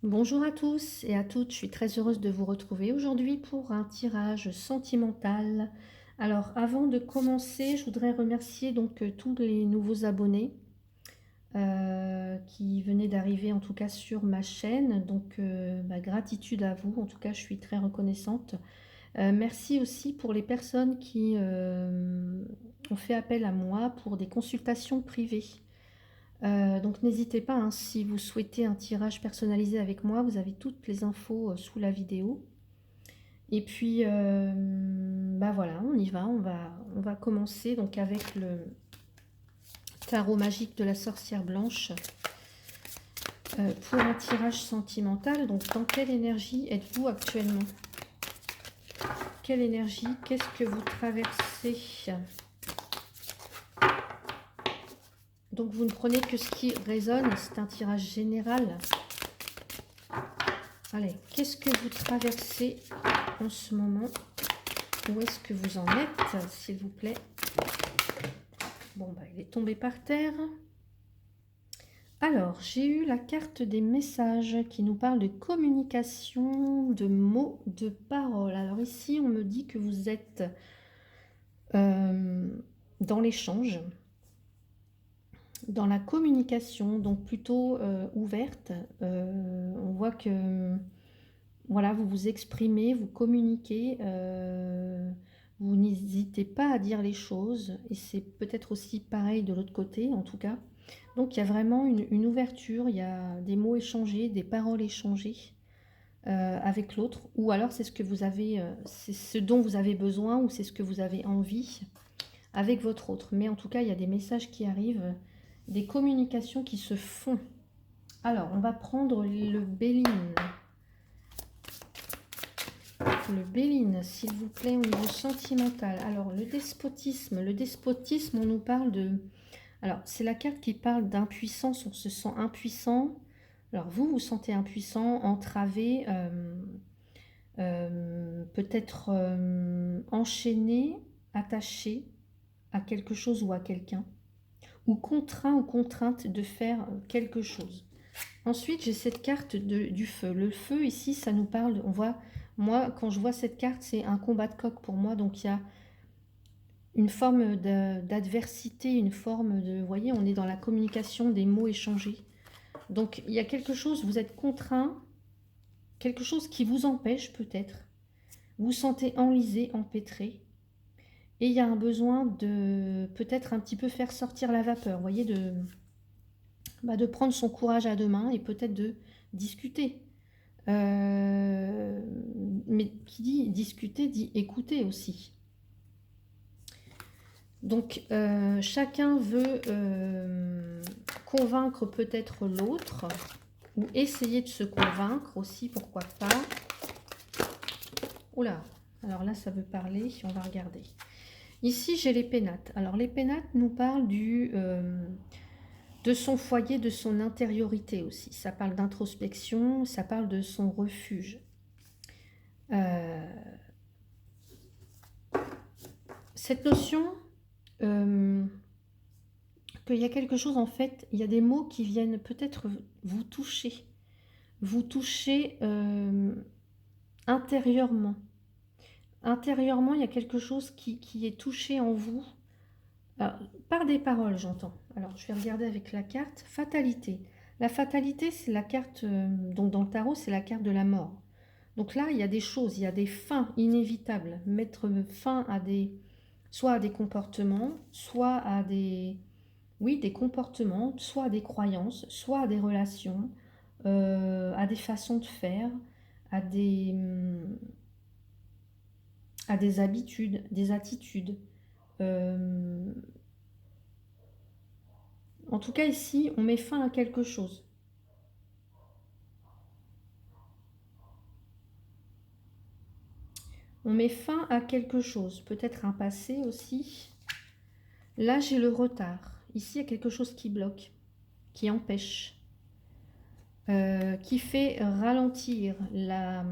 Bonjour à tous et à toutes, je suis très heureuse de vous retrouver aujourd'hui pour un tirage sentimental. Alors avant de commencer, je voudrais remercier tous les nouveaux abonnés qui venaient d'arriver en tout cas sur ma chaîne. Gratitude à vous, en tout cas je suis très reconnaissante. Merci aussi pour les personnes qui ont fait appel à moi pour des consultations privées. Donc n'hésitez pas, hein, si vous souhaitez un tirage personnalisé avec moi, vous avez toutes les infos sous la vidéo. Et puis, voilà, on y va, on va commencer donc avec le tarot magique de la sorcière blanche pour un tirage sentimental. Donc dans quelle énergie êtes-vous actuellement? Quelle énergie? Qu'est-ce que vous traversez? Donc vous ne prenez que ce qui résonne, c'est un tirage général. Allez, qu'est-ce que vous traversez en ce moment? Où est-ce que vous en êtes, s'il vous plaît? Bon, bah, il est tombé par terre. Alors, j'ai eu la carte des messages qui nous parle de communication, de mots, de paroles. Alors ici, on me dit que vous êtes dans l'échange, dans la communication, donc plutôt ouverte. On voit que voilà, vous vous exprimez, vous communiquez, vous n'hésitez pas à dire les choses, et c'est peut-être aussi pareil de l'autre côté, en tout cas. Donc il y a vraiment une ouverture, il y a des mots échangés, des paroles échangées avec l'autre, ou alors c'est ce que vous avez, c'est ce dont vous avez besoin, ou c'est ce que vous avez envie avec votre autre. Mais en tout cas, il y a des messages qui arrivent, des communications qui se font. Alors, on va prendre le Béline. Le Béline, s'il vous plaît, au niveau sentimental. Alors, le despotisme, on nous parle de... Alors, c'est la carte qui parle d'impuissance, on se sent impuissant. Alors, vous vous sentez impuissant, entravé, peut-être enchaîné, attaché à quelque chose ou à quelqu'un, ou contraint ou contrainte de faire quelque chose. Ensuite, j'ai cette carte du feu. Le feu, ici, ça nous parle, on voit, moi, quand je vois cette carte, c'est un combat de coq pour moi. Donc, il y a une forme d'adversité, une forme de... Vous voyez, on est dans la communication des mots échangés. Donc, il y a quelque chose, vous êtes contraint, quelque chose qui vous empêche peut-être. Vous vous sentez enlisé, empêtré. Et il y a un besoin de peut-être un petit peu faire sortir la vapeur, vous voyez, de prendre son courage à deux mains et peut-être de discuter. Mais qui dit discuter dit écouter aussi. Donc chacun veut convaincre peut-être l'autre, ou essayer de se convaincre aussi, pourquoi pas. Oula, alors là ça veut parler, on va regarder. Ici j'ai les pénates. Alors les pénates nous parlent de son foyer, de son intériorité aussi. Ça parle d'introspection, ça parle de son refuge. Cette notion qu'il y a quelque chose, en fait, il y a des mots qui viennent peut-être vous toucher intérieurement. Intérieurement, il y a quelque chose qui est touché en vous, par des paroles, j'entends. Alors, je vais regarder avec la carte fatalité. La fatalité, c'est la carte, donc dans le tarot, c'est la carte de la mort. Donc là, il y a des choses, il y a des fins inévitables. Mettre fin à soit à des comportements, soit à des... Oui, des comportements, soit à des croyances, soit à des relations, à des façons de faire, à à des habitudes, des attitudes. Euh, En tout cas, ici, on met fin à quelque chose. On met fin à quelque chose, peut-être un passé aussi. Là, j'ai le retard. Ici, il y a quelque chose qui bloque, qui empêche, qui fait ralentir la...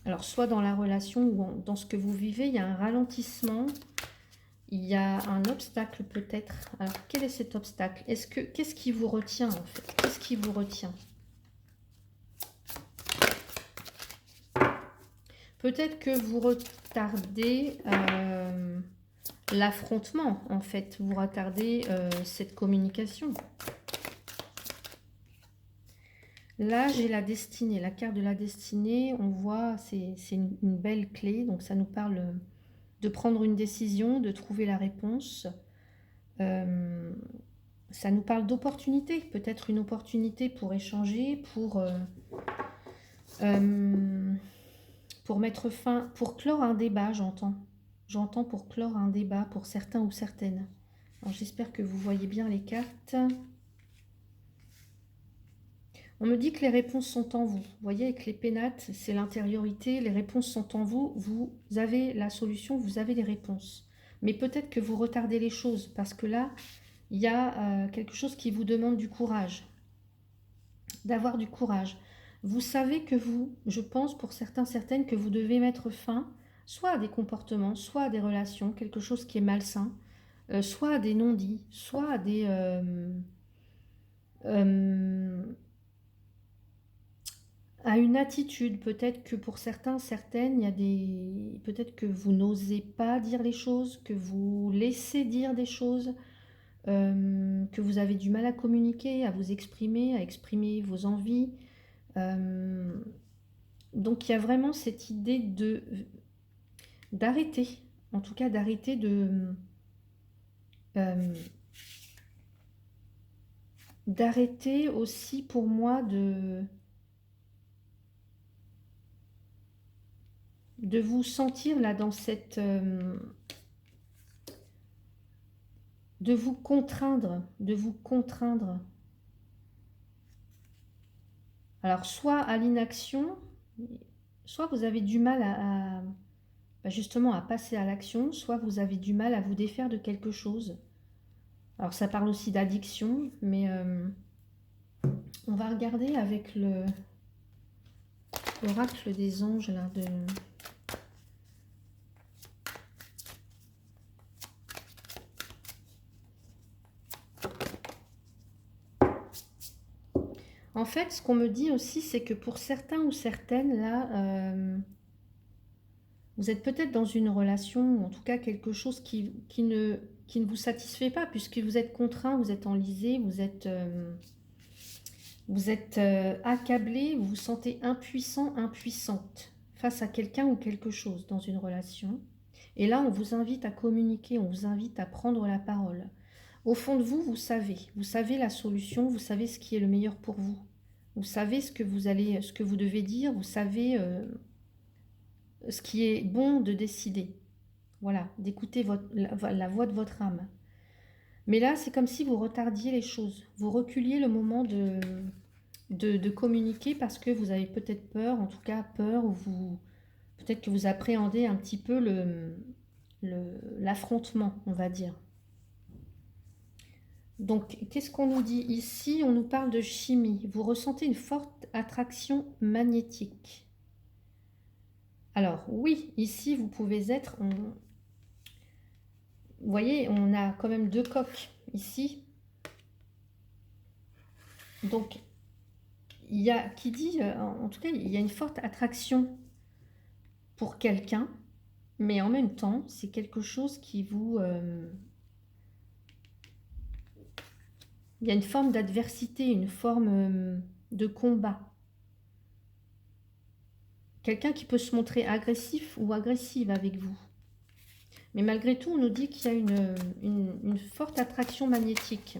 Alors, soit dans la relation ou dans ce que vous vivez, il y a un ralentissement, il y a un obstacle peut-être. Alors, quel est cet obstacle? Qu'est-ce qui vous retient en fait? Qu'est-ce qui vous retient? Peut-être que vous retardez l'affrontement, en fait. Vous retardez cette communication. Là, j'ai la destinée, la carte de la destinée. On voit, c'est une belle clé. Donc, ça nous parle de prendre une décision, de trouver la réponse. Ça nous parle d'opportunité. Peut-être une opportunité pour échanger, pour mettre fin, pour clore un débat, j'entends. J'entends pour clore un débat pour certains ou certaines. Alors, j'espère que vous voyez bien les cartes. On me dit que les réponses sont en vous. Vous voyez, avec les pénates, c'est l'intériorité. Les réponses sont en vous. Vous avez la solution, vous avez les réponses. Mais peut-être que vous retardez les choses parce que là, il y a quelque chose qui vous demande du courage. D'avoir du courage. Vous savez que vous, je pense pour certains, certaines, que vous devez mettre fin soit à des comportements, soit à des relations, quelque chose qui est malsain, soit à des non-dits, soit à des... à une attitude, peut-être que pour certains, certaines, il y a des... Peut-être que vous n'osez pas dire les choses, que vous laissez dire des choses, que vous avez du mal à communiquer, à vous exprimer, à exprimer vos envies. Donc il y a vraiment cette idée de d'arrêter, en tout cas d'arrêter d'arrêter aussi pour moi de vous sentir là dans cette... de vous contraindre, de vous contraindre. Alors, soit à l'inaction, soit vous avez du mal justement à passer à l'action, soit vous avez du mal à vous défaire de quelque chose. Alors, ça parle aussi d'addiction, mais on va regarder avec l'oracle des anges, là, En fait, ce qu'on me dit aussi, c'est que pour certains ou certaines, là, vous êtes peut-être dans une relation, ou en tout cas quelque chose qui ne vous satisfait pas, puisque vous êtes contraint, vous êtes enlisé, vous êtes accablé, vous vous sentez impuissant, impuissante face à quelqu'un ou quelque chose dans une relation. Et là, on vous invite à communiquer, on vous invite à prendre la parole. Au fond de vous, vous savez la solution, vous savez ce qui est le meilleur pour vous. Vous savez ce que vous devez dire, vous savez ce qui est bon de décider. Voilà, d'écouter la voix de votre âme. Mais là, c'est comme si vous retardiez les choses. Vous reculiez le moment de communiquer parce que vous avez peut-être peur, en tout cas peur, ou peut-être que vous appréhendez un petit peu l'affrontement, on va dire. Donc, qu'est-ce qu'on nous dit ici? On nous parle de chimie. Vous ressentez une forte attraction magnétique. Alors, oui, ici, vous pouvez être... Vous voyez, on a quand même deux coques ici. Donc, il y a qui dit... en tout cas, il y a une forte attraction pour quelqu'un, mais en même temps, c'est quelque chose qui vous... il y a une forme d'adversité, une forme de combat. Quelqu'un qui peut se montrer agressif ou agressive avec vous. Mais malgré tout, on nous dit qu'il y a une forte attraction magnétique.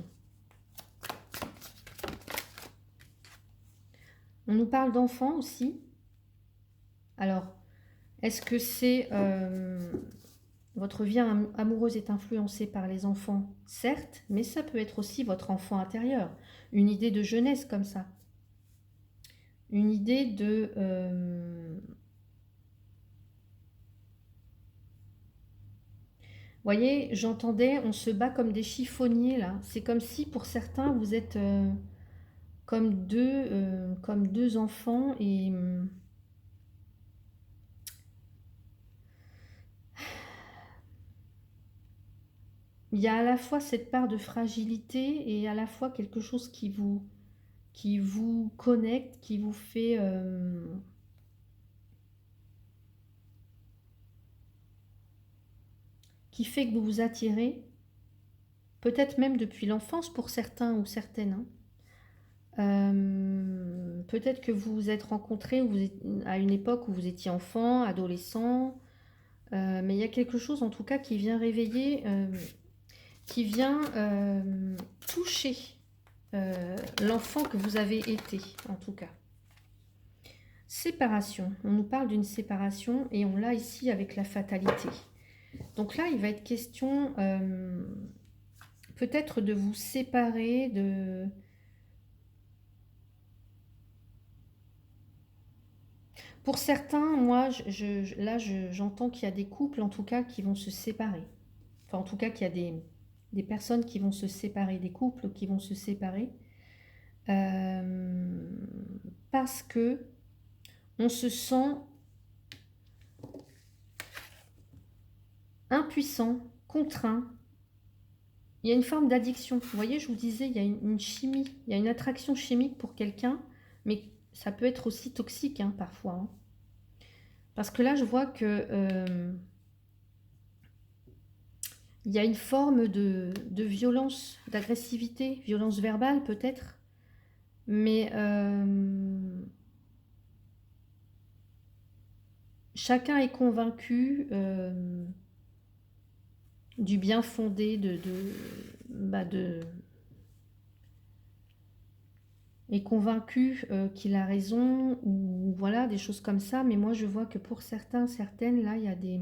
On nous parle d'enfants aussi. Alors, est-ce que c'est... votre vie amoureuse est influencée par les enfants? Certes, mais ça peut être aussi votre enfant intérieur. Une idée de jeunesse comme ça. Une idée de... Vous voyez, j'entendais, on se bat comme des chiffonniers là. C'est comme si pour certains, vous êtes comme deux enfants et... il y a à la fois cette part de fragilité et à la fois quelque chose qui vous connecte, qui vous fait... qui fait que vous vous attirez, peut-être même depuis l'enfance pour certains ou certaines, hein. Peut-être que vous vous êtes rencontrés à une époque où vous étiez enfant, adolescent, mais il y a quelque chose en tout cas qui vient réveiller, qui vient toucher l'enfant que vous avez été, en tout cas. Séparation. On nous parle d'une séparation et on l'a ici avec la fatalité. Donc là, il va être question peut-être de vous séparer de... Pour certains, moi, là, j'entends qu'il y a des couples, en tout cas, qui vont se séparer. Enfin, en tout cas, qu'il y a des personnes qui vont se séparer, des couples qui vont se séparer. Parce que on se sent impuissant, contraint. Il y a une forme d'addiction. Vous voyez, je vous disais, il y a une chimie, il y a une attraction chimique pour quelqu'un, mais ça peut être aussi toxique, hein, parfois, hein. Parce que là, je vois que il y a une forme de violence, d'agressivité, violence verbale peut-être, mais chacun est convaincu du bien fondé est convaincu qu'il a raison, ou voilà, des choses comme ça. Mais moi, je vois que pour certains, certaines, là, il y a des...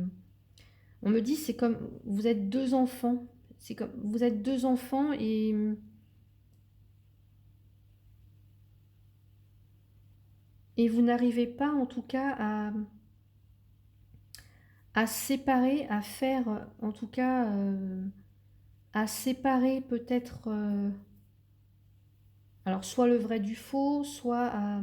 On me dit, c'est comme, vous êtes deux enfants. C'est comme, vous êtes deux enfants et vous n'arrivez pas, en tout cas, à séparer, à faire, en tout cas, à séparer peut-être, alors soit le vrai du faux, soit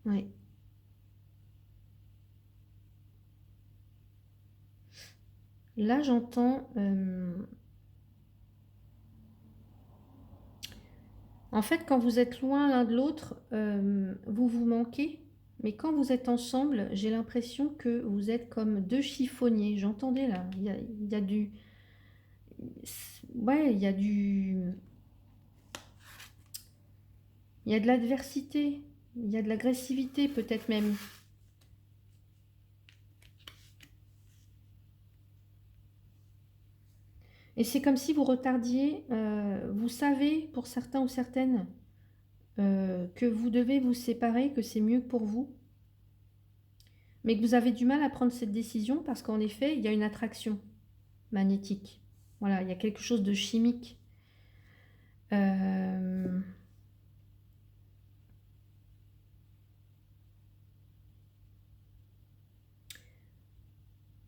ouais. Là, j'entends, en fait, quand vous êtes loin l'un de l'autre, vous vous manquez, mais quand vous êtes ensemble, j'ai l'impression que vous êtes comme deux chiffonniers. J'entendais là, il y a du... Ouais, il y a de l'adversité, il y a de l'agressivité peut-être même. Et c'est comme si vous retardiez, vous savez pour certains ou certaines que vous devez vous séparer, que c'est mieux pour vous, mais que vous avez du mal à prendre cette décision parce qu'en effet, il y a une attraction magnétique. Voilà, il y a quelque chose de chimique. Euh,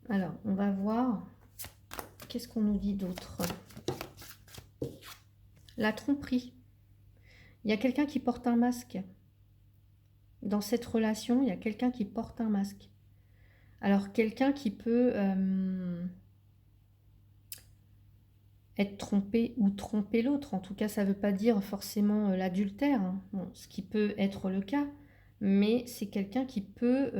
Alors, on va voir. Qu'est-ce qu'on nous dit d'autre? La tromperie. Il y a quelqu'un qui porte un masque. Dans cette relation, il y a quelqu'un qui porte un masque. Alors, quelqu'un qui peut être trompé ou tromper l'autre. En tout cas, ça ne veut pas dire forcément l'adultère, hein. Bon, ce qui peut être le cas. Mais c'est quelqu'un qui peut,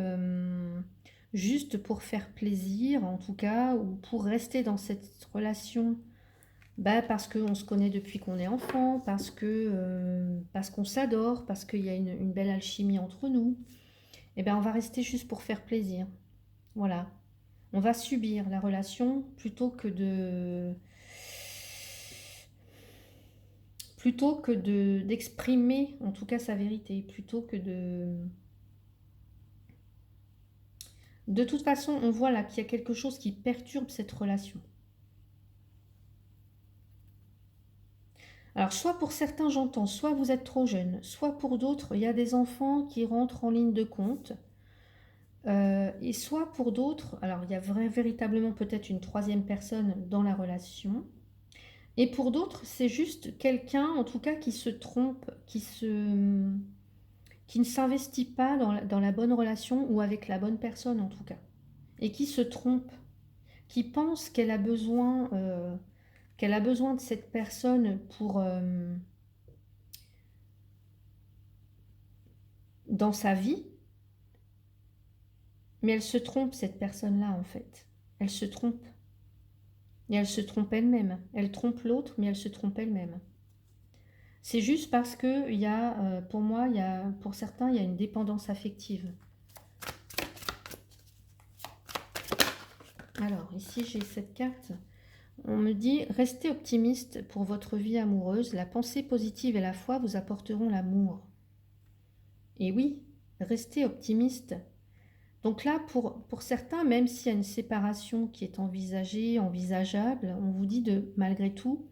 juste pour faire plaisir, en tout cas, ou pour rester dans cette relation, bah, parce qu'on se connaît depuis qu'on est enfant, parce qu'on s'adore, parce qu'il y a une belle alchimie entre nous, et ben on va rester juste pour faire plaisir. Voilà. On va subir la relation plutôt que d'exprimer en tout cas sa vérité, plutôt que de... De toute façon, on voit là qu'il y a quelque chose qui perturbe cette relation. Alors, soit pour certains, j'entends, soit vous êtes trop jeune, soit pour d'autres, il y a des enfants qui rentrent en ligne de compte. Et soit pour d'autres, alors il y a véritablement peut-être une troisième personne dans la relation. Et pour d'autres, c'est juste quelqu'un, en tout cas, qui se trompe, qui ne s'investit pas dans la bonne relation ou avec la bonne personne, en tout cas. Et qui se trompe, qui pense qu'elle a besoin de cette personne dans sa vie, mais elle se trompe, cette personne-là, en fait. Elle se trompe. Et elle se trompe elle-même. Elle trompe l'autre, mais elle se trompe elle-même. C'est juste parce que il y a, pour moi, pour certains, il y a une dépendance affective. Alors, ici, j'ai cette carte. On me dit, restez optimiste pour votre vie amoureuse. La pensée positive et la foi vous apporteront l'amour. Et oui, restez optimiste. Donc là, pour certains, même s'il y a une séparation qui est envisagée, envisageable, on vous dit de, malgré tout,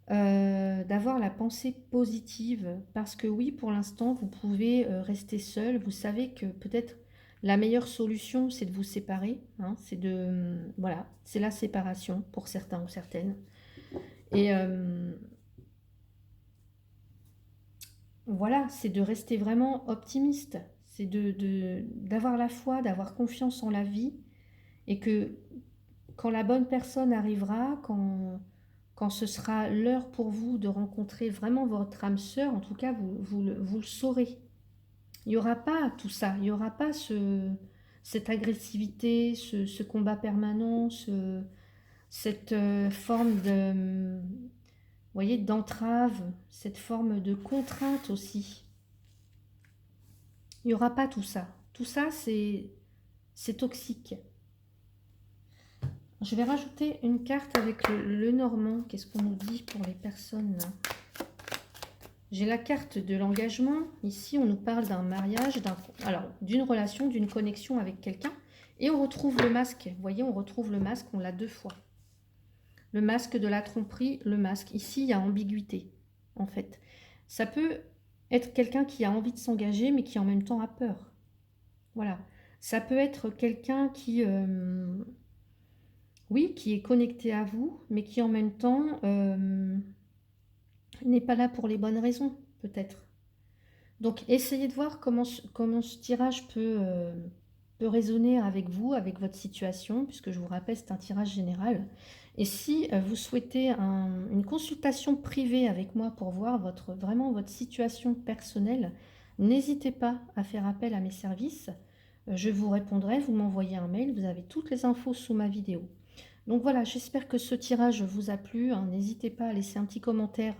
d'avoir la pensée positive. Parce que oui, pour l'instant, vous pouvez rester seul. Vous savez que peut-être la meilleure solution, c'est de vous séparer. Hein, c'est de, voilà, c'est la séparation pour certains ou certaines. Et voilà, c'est de rester vraiment optimiste. C'est d'avoir la foi, d'avoir confiance en la vie. Et que quand la bonne personne arrivera, quand ce sera l'heure pour vous de rencontrer vraiment votre âme sœur, en tout cas, vous le saurez. Il n'y aura pas tout ça, il n'y aura pas cette agressivité, ce combat permanent, cette forme de, vous voyez, d'entrave, cette forme de contrainte aussi. Il n'y aura pas tout ça. Tout ça, c'est toxique. Je vais rajouter une carte avec le normand. Qu'est-ce qu'on nous dit pour les personnes là? J'ai la carte de l'engagement. Ici, on nous parle d'un mariage, d'une relation, d'une connexion avec quelqu'un. Et on retrouve le masque. Vous voyez, on retrouve le masque, on l'a 2 fois. Le masque de la tromperie, le masque. Ici, il y a ambiguïté, en fait. Ça peut être quelqu'un qui a envie de s'engager, mais qui en même temps a peur. Voilà. Ça peut être quelqu'un qui... oui, qui est connecté à vous, mais qui en même temps n'est pas là pour les bonnes raisons, peut-être. Donc, essayez de voir comment ce tirage peut résonner avec vous, avec votre situation, puisque je vous rappelle, c'est un tirage général. Et si vous souhaitez une consultation privée avec moi pour voir vraiment votre situation personnelle, n'hésitez pas à faire appel à mes services. Je vous répondrai, vous m'envoyez un mail, vous avez toutes les infos sous ma vidéo. Donc voilà, j'espère que ce tirage vous a plu. Hein. N'hésitez pas à laisser un petit commentaire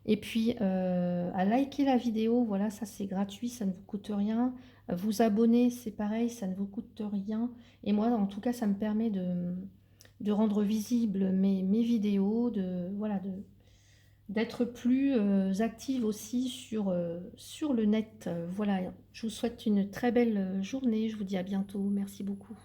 et puis à liker la vidéo. Voilà, ça c'est gratuit, ça ne vous coûte rien. Vous abonner, c'est pareil, ça ne vous coûte rien. Et moi, en tout cas, ça me permet de rendre visibles mes vidéos, voilà, d'être plus active aussi sur le net. Voilà, je vous souhaite une très belle journée. Je vous dis à bientôt. Merci beaucoup.